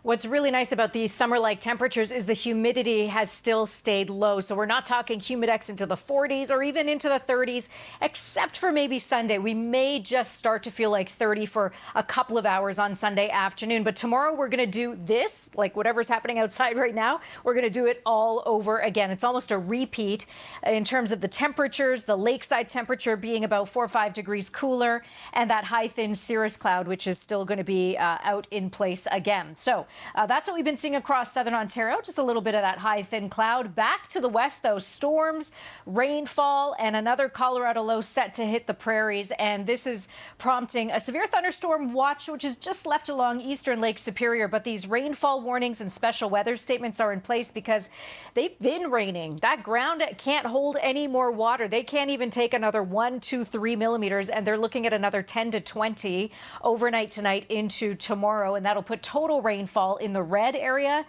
What's really nice about these summer-like temperatures is the humidity has still stayed low. So we're not talking humidex into the 40s or even into the 30s, except for maybe Sunday. We may just start to feel like 30 for a couple of hours on Sunday afternoon. But tomorrow we're going to do this, like whatever's happening outside right now, we're going to do it all over again. It's almost a repeat in terms of the temperatures, the lakeside temperature being about 4 or 5 degrees cooler, and that high thin cirrus cloud, which is still going to be out in place again. So that's what we've been seeing across southern Ontario, just a little bit of that high thin cloud. Back to the west, though, storms, rainfall, and another Colorado low set to hit the prairies. And this is prompting a severe thunderstorm watch, which is just left along eastern Lake Superior. But these rainfall warnings and special weather statements are in place because they've been raining. That ground can't hold any more water. They can't even take another 1, 2, 3 millimeters, and they're looking at another 10 to 20 overnight tonight into tomorrow. And that'll put total rainfall in the red area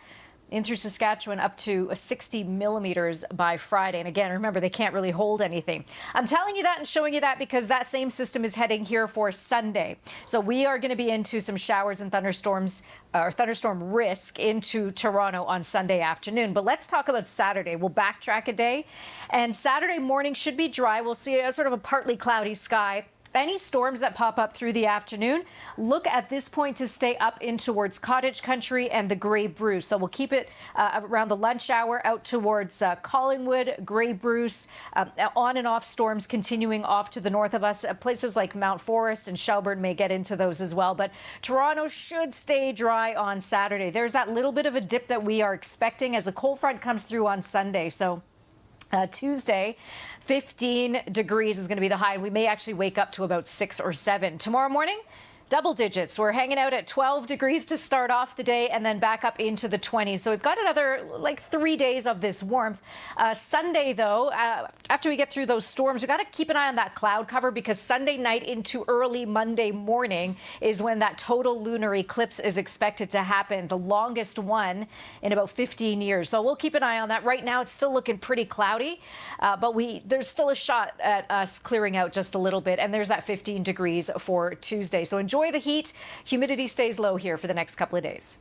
in through Saskatchewan up to 60 millimeters by Friday. And again, remember, they can't really hold anything. I'm telling you that and showing you that because that same system is heading here for Sunday. So we are going to be into some showers and thunderstorms or thunderstorm risk into Toronto on Sunday afternoon. But let's talk about Saturday. We'll backtrack a day, and Saturday morning should be dry. We'll see a sort of a partly cloudy sky. Any storms that pop up through the afternoon, look at this point to stay up in towards Cottage Country and the Grey Bruce. So we'll keep it around the lunch hour out towards Collingwood, Grey Bruce, on and off storms continuing off to the north of us. Places like Mount Forest and Shelburne may get into those as well. But Toronto should stay dry on Saturday. There's that little bit of a dip that we are expecting as a cold front comes through on Sunday. So Tuesday, 15 degrees is going to be the high. We may actually wake up to about 6 or 7. Tomorrow morning, double digits. We're hanging out at 12 degrees to start off the day and then back up into the 20s. So we've got another like 3 days of this warmth. Sunday, though, after we get through those storms, we've got to keep an eye on that cloud cover because Sunday night into early Monday morning is when that total lunar eclipse is expected to happen, the longest one in about 15 years. So we'll keep an eye on that. Right now, it's still looking pretty cloudy, but there's still a shot at us clearing out just a little bit. And there's that 15 degrees for Tuesday. So enjoy the heat. Humidity stays low here for the next couple of days.